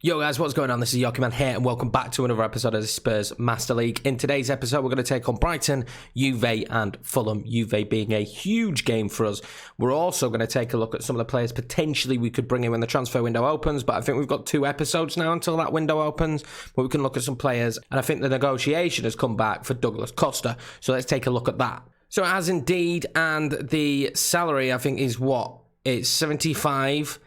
Yo guys, what's going on? This is Yoki Man here and welcome back to another episode of the Spurs Master League. In today's episode, we're going to take on Brighton, Juve and Fulham. Juve being a huge game for us. We're also going to take a look at some of the players potentially we could bring in when the transfer window opens, but I think we've got 2 episodes now until that window opens, where we can look at some players, and I think the negotiation has come back for Douglas Costa, so let's take a look at that. So it has indeed, and the salary I think is what? It's 75k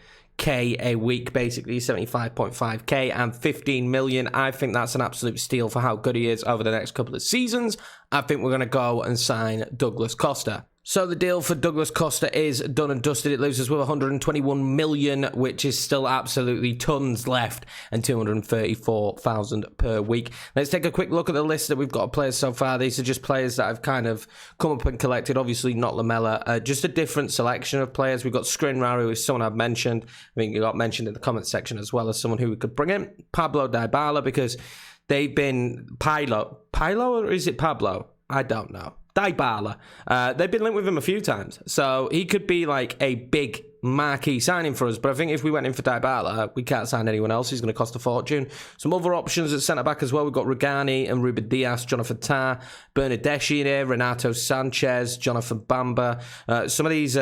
a week, basically 75.5k and 15 million. I think that's an absolute steal for how good he is over the next couple of seasons. I think we're going to go and sign Douglas Costa. So the deal for Douglas Costa is done and dusted. It leaves us with 121 million, which is still absolutely tons left, and 234,000 per week. Let's take a quick look at the list that we've got of players so far. These are just players that I've kind of come up and collected. Obviously not Lamella, just a different selection of players. We've got Skriniar, who is someone I've mentioned. I think he got mentioned in the comment section as well as someone who we could bring in. Pablo Dybala, because they've been Pilo, or is it Pablo? I don't know. Dybala. They've been linked with him a few times, so he could be like a big marquee signing for us, but I think if we went in for Dybala, we can't sign anyone else. He's going to cost a fortune. Some other options at centre-back as well. We've got Rugani and Ruben Dias, Jonathan Tah, Bernardeschi in here, Renato Sanchez, Jonathan Bamba. Some of these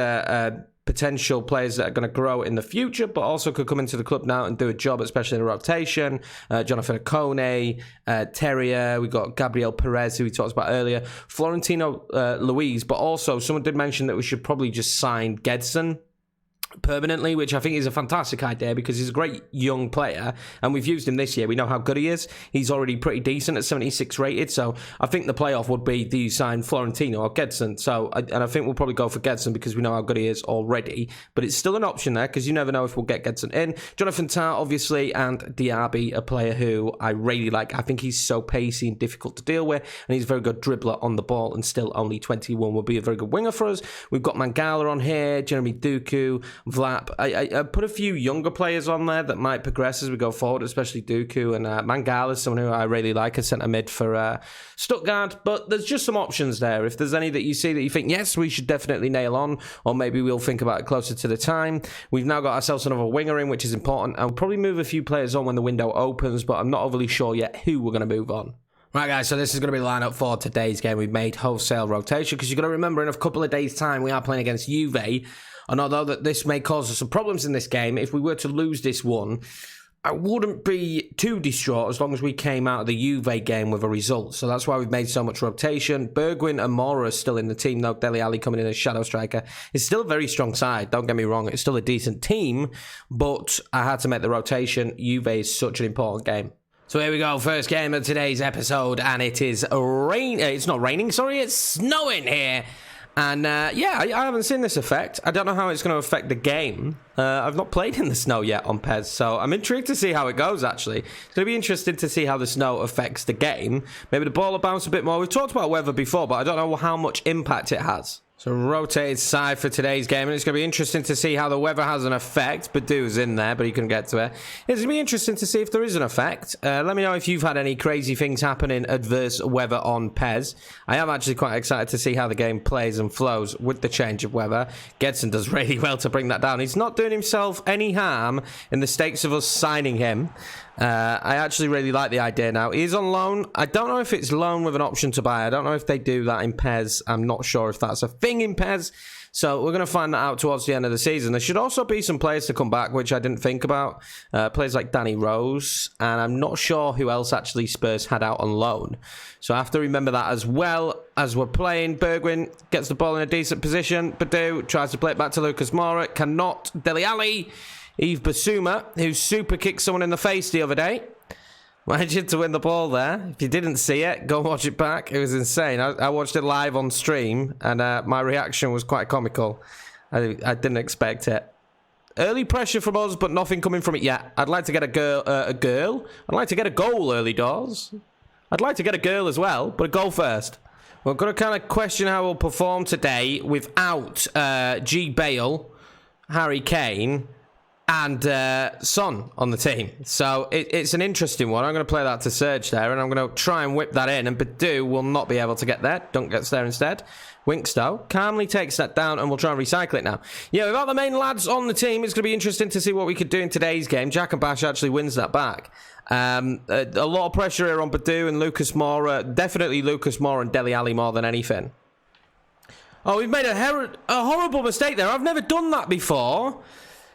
potential players that are going to grow in the future, but also could come into the club now and do a job, especially in the rotation. Jonathan Akone, Terrier, we got Gabriel Perez, who we talked about earlier, Florentino Luis, but also someone did mention that we should probably just sign Gedson permanently, which I think is a fantastic idea because he's a great young player and we've used him this year. We know how good he is. He's already pretty decent at 76 rated, so I think the playoff would be, do you sign Florentino or Gedson? And I think we'll probably go for Gedson because we know how good he is already, but it's still an option there because you never know if we'll get Gedson in. Jonathan Tah, obviously, and Diaby, a player who I really like. I think he's so pacey and difficult to deal with, and he's a very good dribbler on the ball, and still only 21 will be a very good winger for us. We've got Mangala on here, Jeremy Doku, Vlap. I put a few younger players on there that might progress as we go forward, especially Doku, and Mangala is someone who I really like as centre mid for Stuttgart, but there's just some options there. If there's any that you see that you think, yes, we should definitely nail on, or maybe we'll think about it closer to the time. We've now got ourselves another winger in, which is important. I'll probably move a few players on when the window opens, but I'm not overly sure yet who we're going to move on. Right, guys, so this is going to be the lineup for today's game. We've made wholesale rotation because you've got to remember in a couple of days' time we are playing against Juve. And although that this may cause us some problems in this game, if we were to lose this one, I wouldn't be too distraught as long as we came out of the Juve game with a result. So that's why we've made so much rotation. Bergwijn and Mora are still in the team, though. Dele Alli coming in as shadow striker. It's still a very strong side, don't get me wrong. It's still a decent team, but I had to make the rotation. Juve is such an important game. So here we go, first game of today's episode, and it is it's not raining, sorry, it's snowing here. And yeah, I haven't seen this effect. I don't know how it's going to affect the game. I've not played in the snow yet on PES, so I'm intrigued to see how it goes, actually. It's going to be interesting to see how the snow affects the game. Maybe the ball will bounce a bit more. We've talked about weather before, but I don't know how much impact it has. So rotated side for today's game, and it's going to be interesting to see how the weather has an effect. Badu's in there, but he couldn't get to it. It's going to be interesting to see if there is an effect. Let me know if you've had any crazy things happen in adverse weather on PES. I am actually quite excited to see how the game plays and flows with the change of weather. Gedson does really well to bring that down. He's not doing himself any harm in the stakes of us signing him. I actually really like the idea now. He's on loan. I don't know if it's loan with an option to buy. I don't know if they do that in PES. I'm not sure if that's a thing in PES. So we're going to find that out towards the end of the season. There should also be some players to come back, which I didn't think about. Players like Danny Rose. And I'm not sure who else actually Spurs had out on loan. So I have to remember that as well as we're playing. Bergwijn gets the ball in a decent position. Badu tries to play it back to Lucas Moura. Cannot. Dele Alli. Yves Bissouma, who super kicked someone in the face the other day. Managed to win the ball there. If you didn't see it, go watch it back. It was insane. I watched it live on stream, and my reaction was quite comical. I didn't expect it. Early pressure from us, but nothing coming from it yet. I'd like to get a girl. I'd like to get a goal early doors. I'd like to get a girl as well, but a goal first. We're going to kind of question how we'll perform today without G. Bale, Harry Kane, and Son on the team. So it's an interesting one. I'm going to play that to Serge there, and I'm going to try and whip that in, and Badu will not be able to get there. Dunk gets there instead. Winkstow calmly takes that down, and we'll try and recycle it now. Yeah, without the main lads on the team, it's going to be interesting to see what we could do in today's game. Jack and Bash actually wins that back. A lot of pressure here on Badu and Lucas Moura. Definitely Lucas Moura and Dele Alli more than anything. Oh, we've made a horrible mistake there. I've never done that before.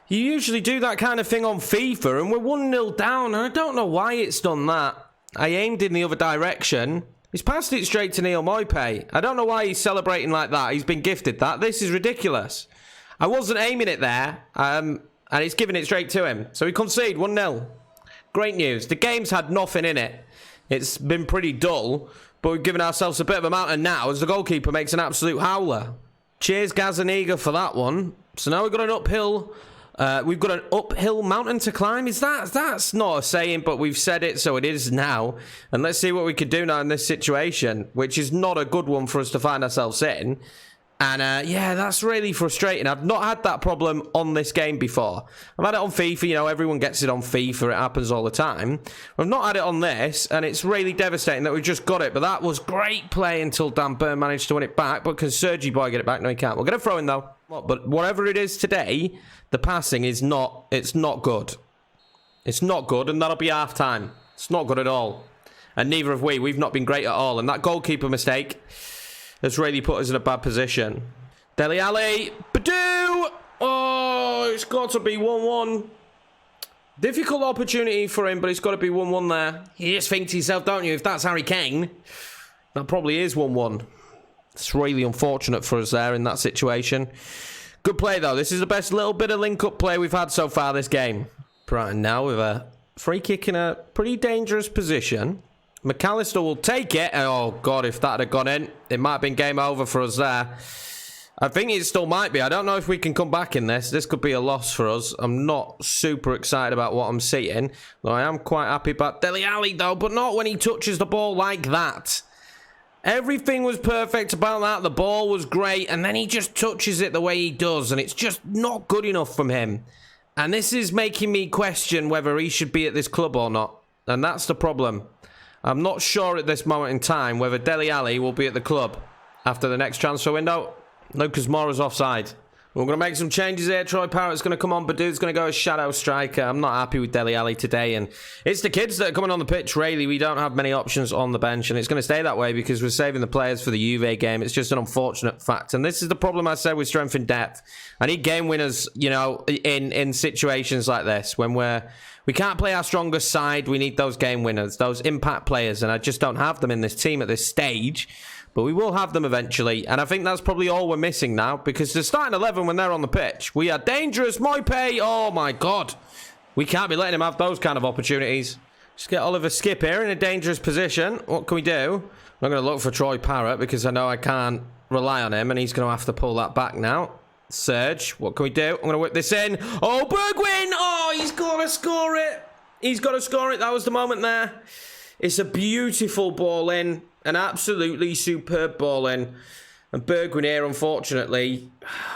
You usually do that kind of thing on FIFA, and we're 1-0 down, and I don't know why it's done that. I aimed in the other direction. He's passed it straight to Neal Moipe. I don't know why he's celebrating like that. He's been gifted that. This is ridiculous. I wasn't aiming it there, and he's giving it straight to him. So we concede 1-0. Great news. The game's had nothing in it. It's been pretty dull, but we've given ourselves a bit of a mountain now as the goalkeeper makes an absolute howler. Cheers, Gazaniga, for that one. So now we've got an uphill... we've got an uphill mountain to climb. That's not a saying, but we've said it, so it is now. And let's see what we could do now in this situation, which is not a good one for us to find ourselves in. And yeah, that's really frustrating. I've not had that problem on this game before. I've had it on FIFA, you know, everyone gets it on FIFA, it happens all the time. I've not had it on this, and it's really devastating that we've just got it. But that was great play until Dan Burn managed to win it back. But can Sergi Boy get it back? No, he can't. We'll get a throw in, though. But whatever it is today, the passing is not, it's not good. It's not good, and that'll be half-time. It's not good at all. And neither have we. We've not been great at all. And that goalkeeper mistake has really put us in a bad position. Dele Alli. Badu! Oh, it's got to be 1-1. Difficult opportunity for him, but it's got to be 1-1 there. You just think to yourself, don't you, if that's Harry Kane, that probably is 1-1. It's really unfortunate for us there in that situation. Good play, though. This is the best little bit of link-up play we've had so far this game. Brighton now with a free kick in a pretty dangerous position. McAllister will take it. Oh, God, if that had gone in, it might have been game over for us there. I think it still might be. I don't know if we can come back in this. This could be a loss for us. I'm not super excited about what I'm seeing. Though I am quite happy about Dele Alli, though, but not when he touches the ball like that. Everything was perfect about that. The ball was great, and then he just touches it the way he does, and it's just not good enough from him. And this is making me question whether he should be at this club or not. And that's the problem. I'm not sure at this moment in time whether Dele Alli will be at the club after the next transfer window. Lucas Moura's offside. We're going to make some changes here. Troy Parrott's going to come on. Badu's going to go as shadow striker. I'm not happy with Dele Alli today. And it's the kids that are coming on the pitch, really. We don't have many options on the bench. And it's going to stay that way because we're saving the players for the Juve game. It's just an unfortunate fact. And this is the problem I said with strength and depth. I need game winners, you know, in situations like this. When we can't play our strongest side, we need those game winners, those impact players. And I just don't have them in this team at this stage. But we will have them eventually. And I think that's probably all we're missing now. Because the starting 11 when they're on the pitch. We are dangerous. Moipe. Oh, my God. We can't be letting him have those kind of opportunities. Just get Oliver Skip here in a dangerous position. What can we do? I'm going to look for Troy Parrott. Because I know I can't rely on him. And he's going to have to pull that back now. Serge. What can we do? I'm going to whip this in. Oh, Bergwijn. Oh, he's got to score it. He's got to score it. That was the moment there. It's a beautiful ball in. An absolutely superb ball in. And Bergwijn here, unfortunately,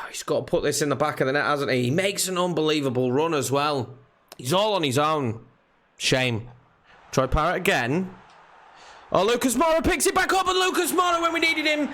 he's got to put this in the back of the net, hasn't he? He makes an unbelievable run as well. He's all on his own. Shame. Troy Parrott again. Oh, Lucas Moura picks it back up, and Lucas Moura, when we needed him,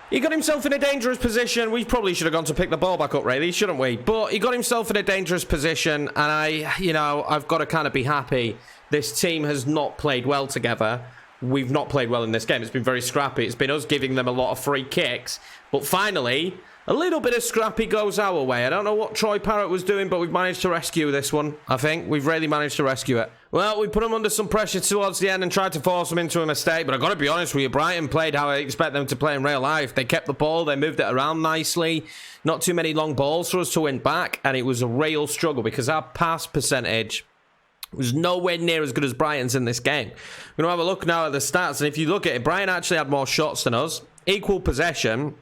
he got himself in a dangerous position. We probably should have gone to pick the ball back up, really, shouldn't we? But he got himself in a dangerous position, and I've got to kind of be happy. This team has not played well together. We've not played well in this game. It's been very scrappy. It's been us giving them a lot of free kicks. But finally, a little bit of scrappy goes our way. I don't know what Troy Parrott was doing, but we've managed to rescue this one. I think we've really managed to rescue it. Well, we put them under some pressure towards the end and tried to force them into a mistake. But I've got to be honest with you, Brighton played how I expect them to play in real life. They kept the ball. They moved it around nicely. Not too many long balls for us to win back. And it was a real struggle because our pass percentage was nowhere near as good as Brighton's in this game. We're going to have a look now at the stats. And if you look at it, Brighton actually had more shots than us. Equal possession.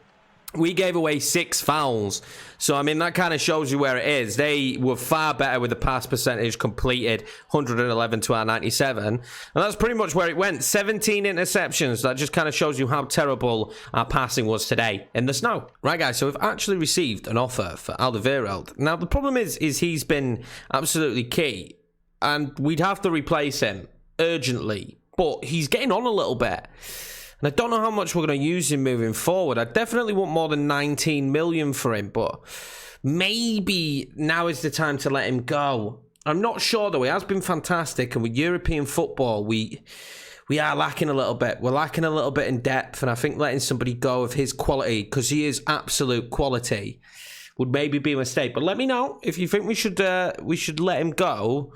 We gave away 6 fouls. So, I mean, that kind of shows you where it is. They were far better with the pass percentage completed, 111 to our 97. And that's pretty much where it went. 17 interceptions. That just kind of shows you how terrible our passing was today in the snow. Right, guys, so we've actually received an offer for Alderweireld. Now, the problem is he's been absolutely key. And we'd have to replace him urgently. But he's getting on a little bit. And I don't know how much we're going to use him moving forward. I definitely want more than 19 million for him, but maybe now is the time to let him go. I'm not sure, though. He has been fantastic, and with European football, we are lacking a little bit. We're lacking a little bit in depth, and I think letting somebody go of his quality, because he is absolute quality, would maybe be a mistake. But let me know if you think we should let him go.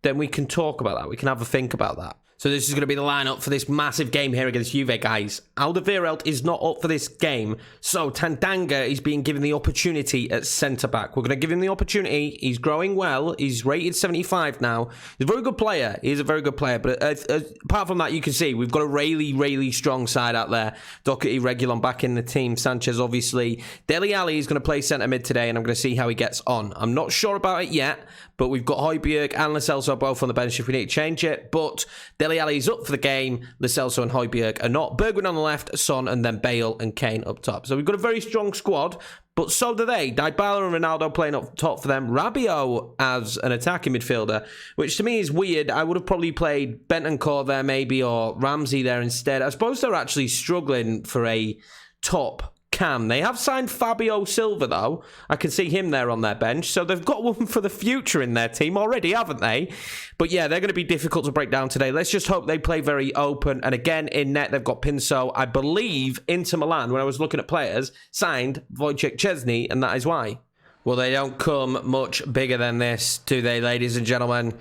Then we can talk about that. We can have a think about that. So this is going to be the lineup for this massive game here against Juve, guys. Alderweireld is not up for this game, so Tandanga is being given the opportunity at centre-back. We're going to give him the opportunity. He's growing well. He's rated 75 now. He's a very good player. He is a very good player, but apart from that, you can see we've got a really, really strong side out there. Doherty, Reguilon back in the team. Sanchez, obviously. Dele Alli is going to play centre-mid today, and I'm going to see how he gets on. I'm not sure about it yet, but we've got Højbjerg and Lo Celso both on the bench if we need to change it, but Dele Alli is up for the game. Lo Celso and Højbjerg are not. Bergwijn on the left, Son, and then Bale and Kane up top. So we've got a very strong squad, but so do they. Dybala and Ronaldo playing up top for them. Rabiot as an attacking midfielder, which to me is weird. I would have probably played Bentancur there maybe, or Ramsey there instead. I suppose they're actually struggling for a top cam. They have signed Fabio Silva, though. I can see him there on their bench. So they've got one for the future in their team already, haven't they? But yeah, they're going to be difficult to break down today. Let's just hope they play very open. And again, in net, they've got Pinso. I believe Inter Milan, when I was looking at players, signed Wojciech Szczesny, and that is why. Well, they don't come much bigger than this, do they, ladies and gentlemen?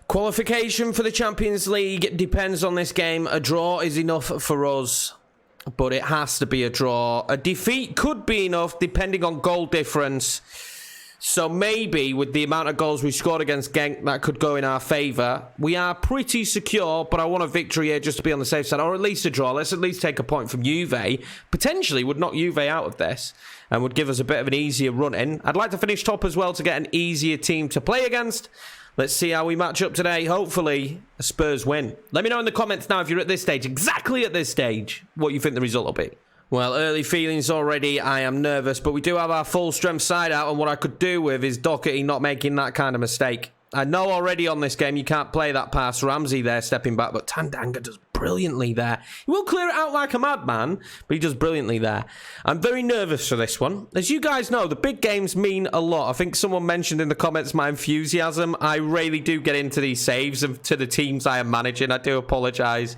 Qualification for the Champions League depends on this game. A draw is enough for us, but it has to be a draw. A defeat could be enough depending on goal difference. So maybe with the amount of goals we scored against Genk, that could go in our favour. We are pretty secure, but I want a victory here just to be on the safe side, or at least a draw. Let's at least take a point from Juve. Potentially would knock Juve out of this and would give us a bit of an easier run in. I'd like to finish top as well to get an easier team to play against. Let's see how we match up today. Hopefully, a Spurs win. Let me know in the comments now if you're at this stage, exactly at this stage, what you think the result will be. Well, early feelings already. I am nervous, but we do have our full strength side out, and what I could do with is Doherty not making that kind of mistake. I know already on this game you can't play that pass. Ramsey there stepping back, but Tandanga does brilliantly there. He will clear it out like a madman, but he does brilliantly there. I'm very nervous for this one. As you guys know, the big games mean a lot. I think someone mentioned in the comments my enthusiasm. I really do get into these saves to the teams I am managing. I do apologise.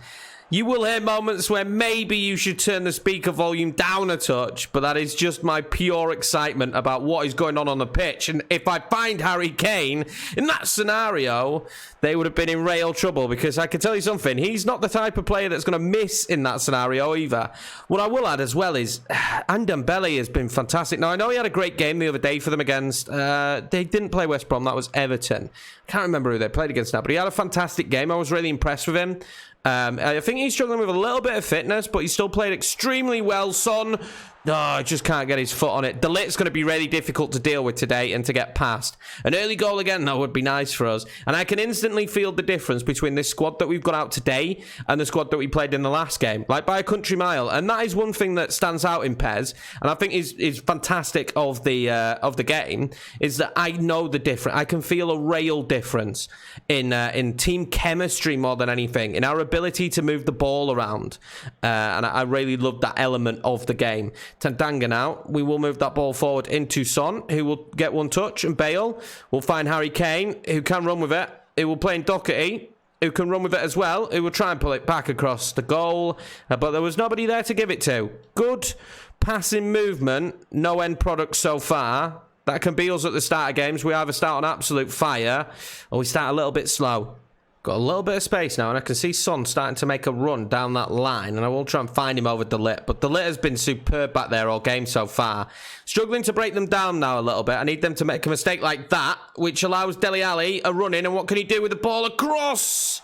You will hear moments where maybe you should turn the speaker volume down a touch, but that is just my pure excitement about what is going on the pitch. And if I find Harry Kane in that scenario, they would have been in real trouble, because I can tell you something, he's not the type of player that's going to miss in that scenario either. What I will add as well is Ndombele has been fantastic. Now, I know he had a great game the other day for them against, they didn't play West Brom, that was Everton. I can't remember who they played against now, but he had a fantastic game. I was really impressed with him. I think he's struggling with a little bit of fitness, but he still played extremely well. Son, I just can't get his foot on it. De Ligt's going to be really difficult to deal with today and to get past. An early goal again, that would be nice for us. And I can instantly feel the difference between this squad that we've got out today and the squad that we played in the last game, like by a country mile. And that is one thing that stands out in PES, and I think is fantastic of the game, is that I know the difference. I can feel a real difference in team chemistry more than anything, in our ability to move the ball around. And I really love that element of the game. Tandanga now. We will move that ball forward into Son, who will get one touch, and Bale will find Harry Kane, who can run with it. He will play in Doherty, who can run with it as well, who will try and pull it back across the goal, but there was nobody there to give it to. Good passing movement, no end product so far. That can be us at the start of games. We either start on absolute fire, or we start a little bit slow. Got a little bit of space now, and I can see Son starting to make a run down that line, and I will try and find him over De Ligt. But De Ligt has been superb back there all game so far. Struggling to break them down now a little bit. I need them to make a mistake like that, which allows Dele Alli a run in, and what can he do with the ball across?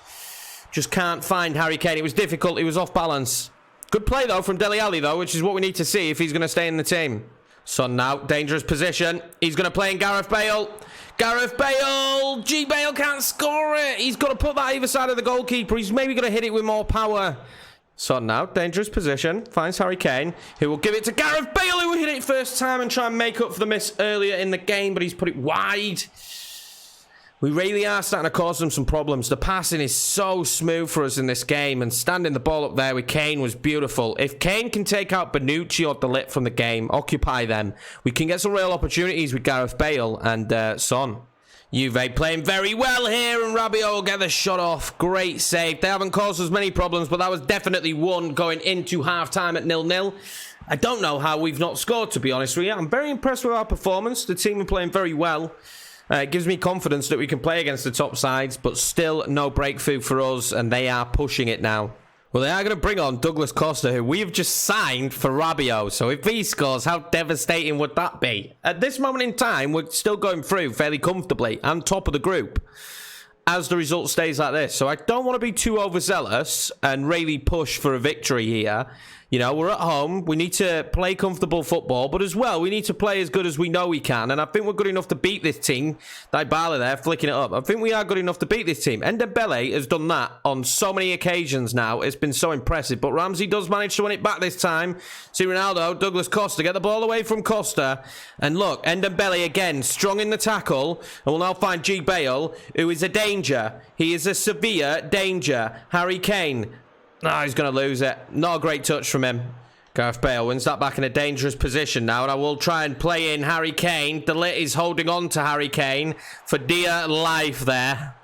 Just can't find Harry Kane. It was difficult. He was off balance. Good play, though, from Dele Alli, though, which is what we need to see if he's going to stay in the team. Son now, dangerous position. He's going to play in Gareth Bale. Gareth Bale! G. Bale can't score it. He's got to put that either side of the goalkeeper. He's maybe going to hit it with more power. Son now, dangerous position. Finds Harry Kane, who will give it to Gareth Bale, who hit it first time and try and make up for the miss earlier in the game, but he's put it wide. We really are starting to cause them some problems. The passing is so smooth for us in this game, and standing the ball up there with Kane was beautiful. If Kane can take out Bonucci or De Ligt from the game, occupy them, we can get some real opportunities with Gareth Bale and Son. Juve playing very well here, and Rabiot will get the shot off. Great save. They haven't caused us many problems, but that was definitely one going into half-time at 0-0. I don't know how we've not scored, to be honest with you. I'm very impressed with our performance. The team are playing very well. It gives me confidence that we can play against the top sides, but still no breakthrough for us, and they are pushing it now. Well, they are going to bring on Douglas Costa, who we have just signed for Rabiot. So if he scores, how devastating would that be? At this moment in time, we're still going through fairly comfortably and top of the group as the result stays like this. So I don't want to be too overzealous and really push for a victory here. You know, we're at home. We need to play comfortable football, but as well, we need to play as good as we know we can. And I think we're good enough to beat this team. Dybala there, flicking it up. I think we are good enough to beat this team. Dembele has done that on so many occasions now. It's been so impressive. But Ramsey does manage to win it back this time. See Ronaldo, Douglas Costa, get the ball away from Costa. And look, Dembele again, strong in the tackle. And we'll now find G. Bale, who is a danger. He is a severe danger. Harry Kane. No, he's going to lose it. Not a great touch from him. Gareth Bale wins that back in a dangerous position now, and I will try and play in Harry Kane. De Ligt is holding on to Harry Kane for dear life there,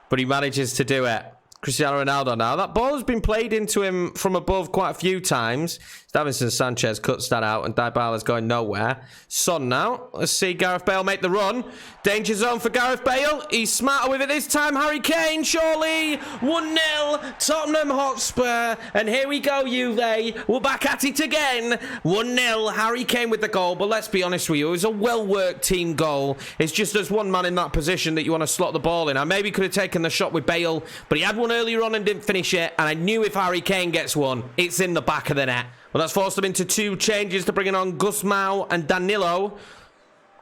but he manages to do it. Cristiano Ronaldo now. That ball has been played into him from above quite a few times. Davinson Sanchez cuts that out, and Dybala's going nowhere. Son now. Let's see Gareth Bale make the run. Danger zone for Gareth Bale. He's smarter with it this time. Harry Kane, surely. 1-0, Tottenham Hotspur. And here we go, Juve. We're back at it again. 1-0, Harry Kane with the goal. But let's be honest with you, it was a well-worked team goal. It's just there's one man in that position that you want to slot the ball in. I maybe could have taken the shot with Bale, but he had one earlier on and didn't finish it. And I knew if Harry Kane gets one, it's in the back of the net. Well, that's forced them into two changes to bringing on Gusmao and Danilo.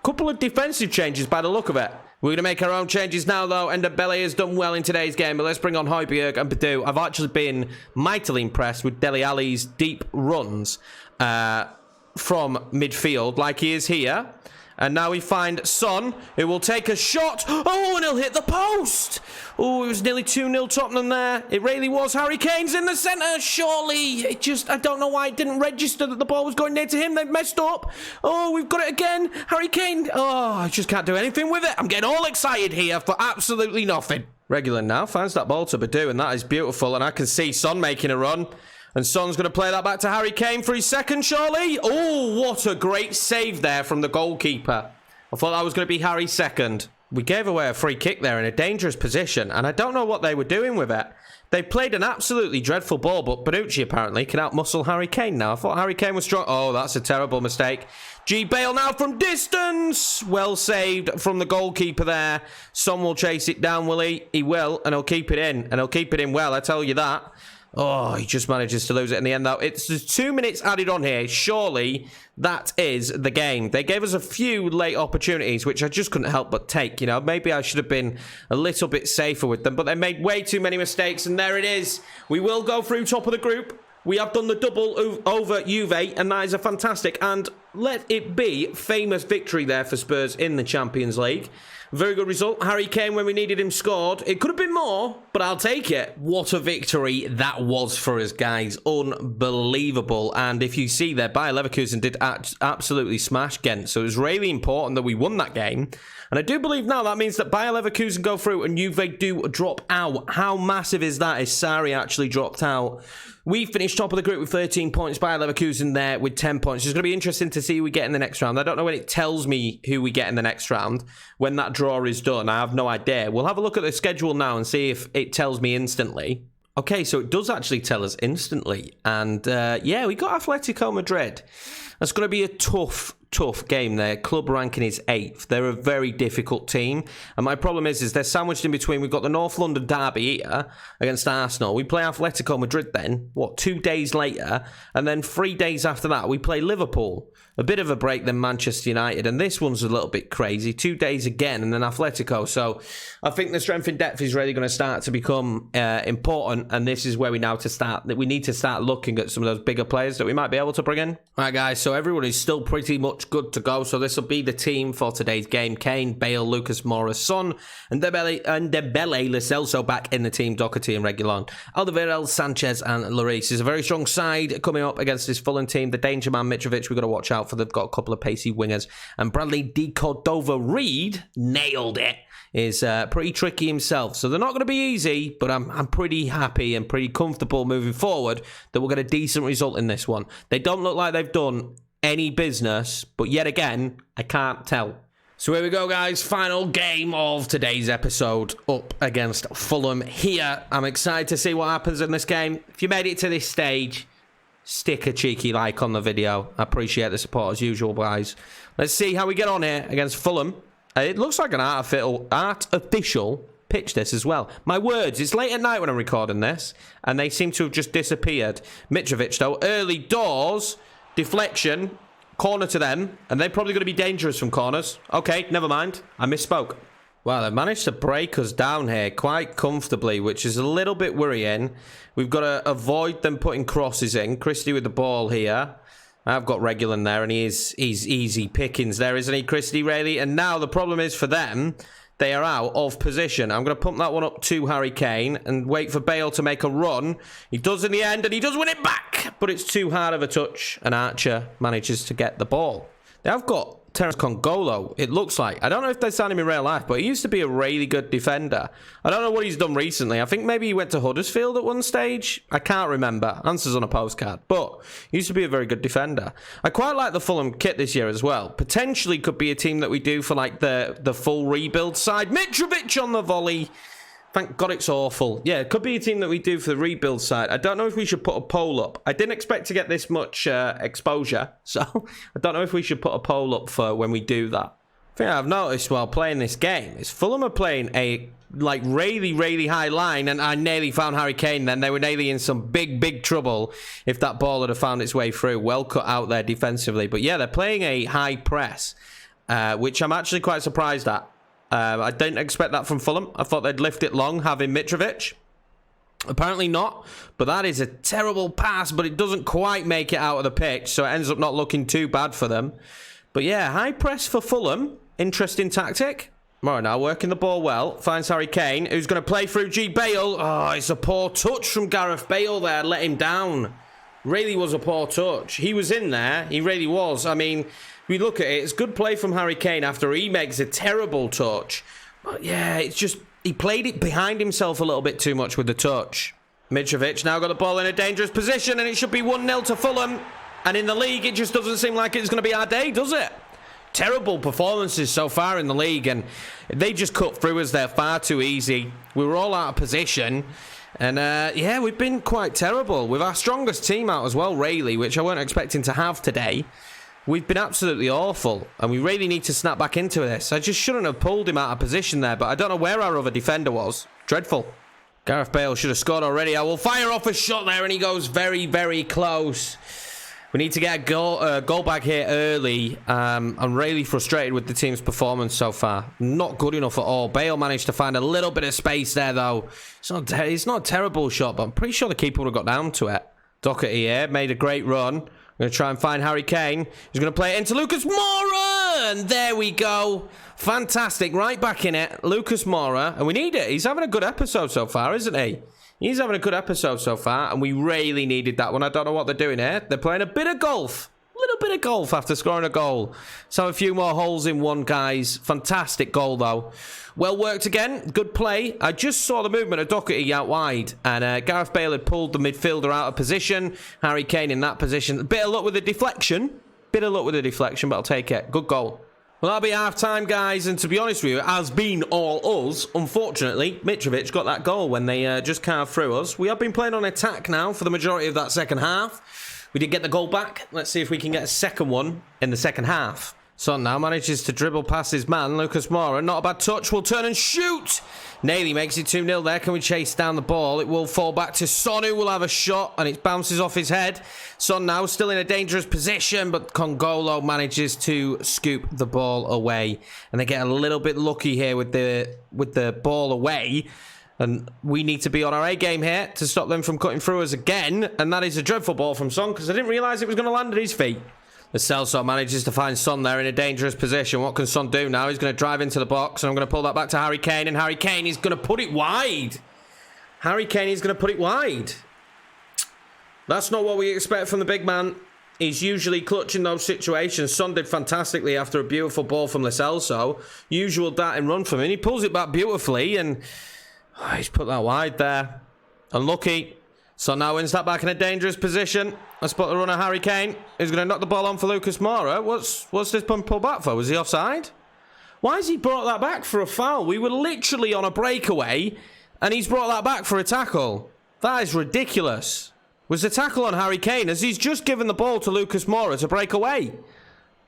Couple of defensive changes by the look of it. We're going to make our own changes now, though. Dembele has done well in today's game, but let's bring on Højbjerg and Badu. I've actually been mightily impressed with Dele Alli's deep runs from midfield, like he is here. And now we find Son, who will take a shot. Oh, and he'll hit the post. Oh, it was nearly 2-0 Tottenham there. It really was. Harry Kane's in the centre. Surely. It just, I don't know why it didn't register that the ball was going near to him. They've messed up. Oh, we've got it again. Harry Kane. Oh, I just can't do anything with it. I'm getting all excited here for absolutely nothing. Regular now finds that ball to Badu, and that is beautiful. And I can see Son making a run. And Son's going to play that back to Harry Kane for his second, surely. Oh, what a great save there from the goalkeeper. I thought that was going to be Harry's second. We gave away a free kick there in a dangerous position, and I don't know what they were doing with it. They played an absolutely dreadful ball, but Bonucci apparently can outmuscle Harry Kane now. I thought Harry Kane was strong. Oh, that's a terrible mistake. G. Bale now from distance. Well saved from the goalkeeper there. Son will chase it down, will he? He will, and he'll keep it in. And he'll keep it in well, I tell you that. Oh, he just manages to lose it in the end, though. There's 2 minutes added on here. Surely that is the game. They gave us a few late opportunities, which I just couldn't help but take. You know, maybe I should have been a little bit safer with them, but they made way too many mistakes, and there it is. We will go through top of the group. We have done the double over Juve, and that is a fantastic, and let it be, famous victory there for Spurs in the Champions League. Very good result. Harry Kane, when we needed him, scored. It could have been more, but I'll take it. What a victory that was for us, guys. Unbelievable. And if you see there, Bayer Leverkusen did absolutely smash Ghent. So it was really important that we won that game. And I do believe now that means that Bayer Leverkusen go through and Juve do drop out. How massive is that? Is Sarri actually dropped out? We finished top of the group with 13 points. Bayer Leverkusen there with 10 points. It's going to be interesting to see who we get in the next round. I don't know when it tells me who we get in the next round. When that draw is done, I have no idea. We'll have a look at the schedule now and see if it tells me instantly. Okay, so it does actually tell us instantly. And yeah, we got Atletico Madrid. That's going to be a tough tough game. Their club ranking is 8th. They're a very difficult team. And my problem is they're sandwiched in between. We've got the North London derby here against Arsenal. We play Atletico Madrid then, 2 days later? And then 3 days after that, we play Liverpool. A bit of a break than Manchester United. And this one's a little bit crazy. 2 days again and then Atletico. So I think the strength in depth is really going to start to become important. And this is where we need to start looking at some of those bigger players that we might be able to bring in. All right, guys. So everyone is still pretty much good to go. So this will be the team for today's game. Kane, Bale, Lucas Moura, Son, and Dembele, Lo Celso back in the team. Doherty and Reguilon. Alderweireld, Sanchez, and Lloris is a very strong side coming up against this Fulham team. The danger man, Mitrovic, we've got to watch out for. They've got a couple of pacey wingers. And Bradley de Cordova-Reid nailed it. Is pretty tricky himself. So they're not going to be easy, but I'm pretty happy and pretty comfortable moving forward that we'll get a decent result in this one. They don't look like they've done any business, but yet again, I can't tell. So here we go, guys. Final game of today's episode up against Fulham here. I'm excited to see what happens in this game. If you made it to this stage, stick a cheeky like on the video. I appreciate the support as usual, guys. Let's see how we get on here against Fulham. It looks like an artificial pitch, this as well. My words, it's late at night when I'm recording this, and they seem to have just disappeared. Mitrovic, though, early doors, deflection, corner to them, and they're probably going to be dangerous from corners. Okay, never mind. I misspoke. Well, they've managed to break us down here quite comfortably, which is a little bit worrying. We've got to avoid them putting crosses in. Christie with the ball here. I've got Reguilon there, and he's easy pickings there, isn't he, Christie, really? And now the problem is for them, they are out of position. I'm going to pump that one up to Harry Kane and wait for Bale to make a run. He does in the end, and he does win it back, but it's too hard of a touch, and Archer manages to get the ball. They have got Terence Congolo, it looks like. I don't know if they signed him in real life, but he used to be a really good defender. I don't know what he's done recently. I think maybe he went to Huddersfield at one stage. I can't remember. Answers on a postcard. But he used to be a very good defender. I quite like the Fulham kit this year as well. Potentially could be a team that we do for like the full rebuild side. Mitrovic on the volley. Thank God it's awful. Yeah, it could be a team that we do for the rebuild side. I don't know if we should put a poll up. I didn't expect to get this much exposure, so I don't know if we should put a poll up for when we do that. The thing I've noticed while playing this game is Fulham are playing a really high line, and I nearly found Harry Kane then. They were nearly in some big trouble if that ball had found its way through. Well cut out there defensively. But yeah, they're playing a high press, which I'm actually quite surprised at. I didn't expect that from Fulham. I thought they'd lift it long, having Mitrovic. Apparently not, but that is a terrible pass, but it doesn't quite make it out of the pitch, so it ends up not looking too bad for them. But yeah, high press for Fulham. Interesting tactic. Right now, working the ball well. Finds Harry Kane, who's going to play through G. Bale. Oh, it's a poor touch from Gareth Bale there. Let him down. Really was a poor touch. He was in there. He really was. I mean, we look at it, it's good play from Harry Kane after he makes a terrible touch. But yeah, it's just, he played it behind himself a little bit too much with the touch. Mitrovic now got the ball in a dangerous position, and it should be 1-0 to Fulham. And in the league, it just doesn't seem like it's going to be our day, does it? Terrible performances so far in the league, and they just cut through us there far too easy. We were all out of position. And yeah, we've been quite terrible. With our strongest team out as well, really, which I weren't expecting to have today. We've been absolutely awful, and we really need to snap back into this. I just shouldn't have pulled him out of position there, but I don't know where our other defender was. Dreadful. Gareth Bale should have scored already. I will fire off a shot there, and he goes very close. We need to get a goal back here early. I'm really frustrated with the team's performance so far. Not good enough at all. Bale managed to find a little bit of space there, though. It's not a terrible shot, but I'm pretty sure the keeper would have got down to it. Doherty here made a great run. I'm going to try and find Harry Kane. He's going to play it into Lucas Moura. And there we go. Fantastic. Right back in it. Lucas Moura. And we need it. He's having a good episode so far, isn't he? He's having a good episode so far. And we really needed that one. I don't know what they're doing here. They're playing a bit of golf. A little bit of golf after scoring a goal. So a few more holes in one, guys. Fantastic goal, though. Well worked again. Good play. I just saw the movement of Doherty out wide. And Gareth Bale had pulled the midfielder out of position. Harry Kane in that position. A bit of luck with the deflection. But I'll take it. Good goal. Well, that'll be half-time, guys. And to be honest with you, it has been all us. Unfortunately, Mitrovic got that goal when they just carved through us. We have been playing on attack now for the majority of that second half. We did get the goal back. Let's see if we can get a second one in the second half. Son now manages to dribble past his man, Lucas Moura. Not a bad touch. Will turn and shoot. Naily makes it 2-0 there. Can we chase down the ball? It will fall back to Son, who will have a shot, and it bounces off his head. Son now still in a dangerous position, but Congolo manages to scoop the ball away. And they get a little bit lucky here with the ball away. And we need to be on our A game here to stop them from cutting through us again. And that is a dreadful ball from Son, because I didn't realise it was going to land at his feet. The Celso manages to find Son there in a dangerous position. What can Son do now? He's going to drive into the box, and I'm going to pull that back to Harry Kane, and Harry Kane is going to put it wide. Harry Kane is going to put it wide. That's not what we expect from the big man. He's usually clutching those situations. Son did fantastically after a beautiful ball from Lo Celso. Usual darting run from him. He pulls it back beautifully, and he's put that wide there. Unlucky. Son now wins that back in a dangerous position. I spot the runner, Harry Kane. He's going to knock the ball on for Lucas Moura. What's this pull back for? Was he offside? Why has he brought that back for a foul? We were literally on a breakaway, and he's brought that back for a tackle. That is ridiculous. Was the tackle on Harry Kane as he's just given the ball to Lucas Moura to break away?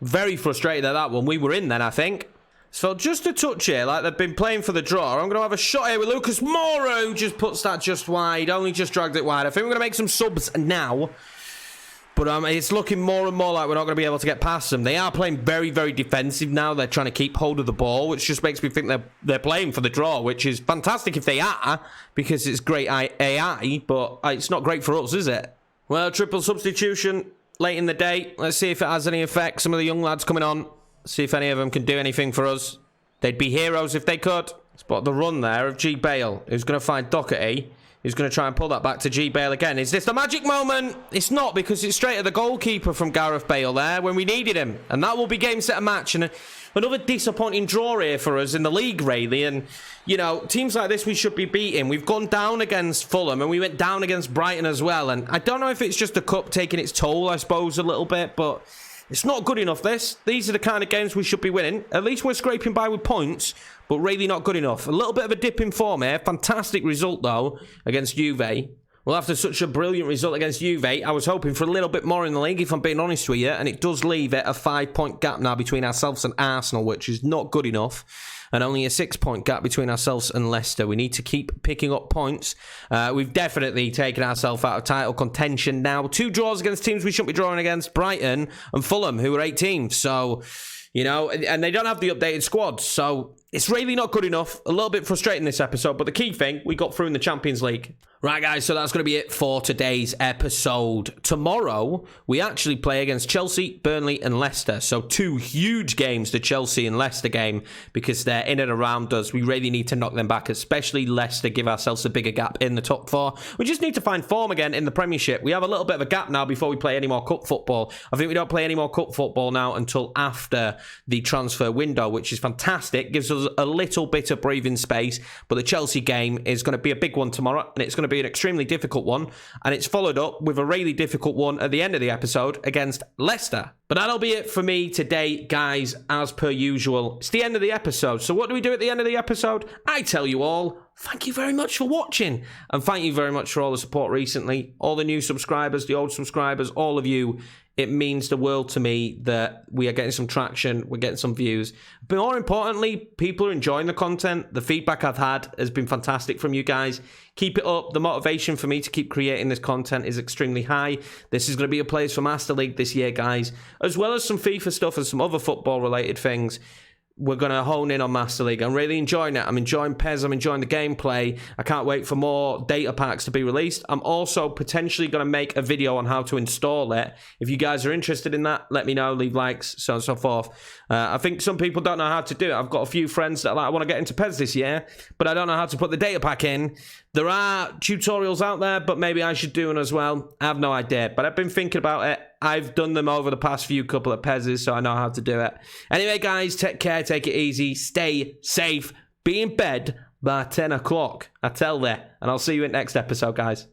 Very frustrated at that one. We were in then, I think. So just a touch here, like they've been playing for the draw. I'm going to have a shot here with Lucas Moura, who just puts that just wide. Only just dragged it wide. I think we're going to make some subs now. But it's looking more and more like we're not going to be able to get past them. They are playing very, very defensive now. They're trying to keep hold of the ball, which just makes me think they're playing for the draw, which is fantastic if they are, because it's great AI, but it's not great for us, is it? Well, triple substitution late in the day. Let's see if it has any effect. Some of the young lads coming on. See if any of them can do anything for us. They'd be heroes if they could. Spot the run there of G. Bale, who's going to find Doherty. Who's going to try and pull that back to G. Bale again. Is this the magic moment? It's not, because it's straight at the goalkeeper from Gareth Bale there when we needed him. And that will be game, set, and match. And another disappointing draw here for us in the league, really. And, you know, teams like this we should be beating. We've gone down against Fulham, and we went down against Brighton as well. And I don't know if it's just the cup taking its toll, I suppose, a little bit, but it's not good enough, this. These are the kind of games we should be winning. At least we're scraping by with points, but really not good enough. A little bit of a dip in form here. Fantastic result, though, against Juve. Well, after such a brilliant result against Juve, I was hoping for a little bit more in the league, if I'm being honest with you, and it does leave it a 5-point gap now between ourselves and Arsenal, which is not good enough, and only a 6-point gap between ourselves and Leicester. We need to keep picking up points. We've definitely taken ourselves out of title contention now. 2 draws against teams we shouldn't be drawing against, Brighton and Fulham, who are 18th. So, you know, and they don't have the updated squad, so it's really not good enough. A little bit frustrating this episode, but the key thing, we got through in the Champions League. Right, guys, so that's going to be it for today's episode. Tomorrow, we actually play against Chelsea, Burnley, and Leicester. So 2 huge games, the Chelsea and Leicester game, because they're in and around us. We really need to knock them back, especially Leicester, give ourselves a bigger gap in the top 4. We just need to find form again in the Premiership. We have a little bit of a gap now before we play any more cup football. I think we don't play any more cup football now until after the transfer window, which is fantastic. Gives us a little bit of breathing space. But the Chelsea game is going to be a big one tomorrow, and it's going to be an extremely difficult one, and it's followed up with a really difficult one at the end of the episode against Leicester. But that'll be it for me today, guys, as per usual. It's the end of the episode, so what do we do at the end of the episode? I tell you all, thank you very much for watching, and thank you very much for all the support recently, all the new subscribers, the old subscribers, all of you. It means the world to me that we are getting some traction, we're getting some views. But more importantly, people are enjoying the content. The feedback I've had has been fantastic from you guys. Keep it up. The motivation for me to keep creating this content is extremely high. This is going to be a Players for Master League this year, guys, as well as some FIFA stuff and some other football-related things. We're going to hone in on Master League. I'm really enjoying it. I'm enjoying PES. I'm enjoying the gameplay. I can't wait for more data packs to be released. I'm also potentially going to make a video on how to install it. If you guys are interested in that, let me know. Leave likes, so on and so forth. I think some people don't know how to do it. I've got a few friends that I want to get into PES this year, but I don't know how to put the data pack in. There are tutorials out there, but maybe I should do one as well. I have no idea, but I've been thinking about it. I've done them over the past few couple of PESs, so I know how to do it. Anyway, guys, take care, take it easy, stay safe, be in bed by 10 o'clock. I tell you, and I'll see you in next episode, guys.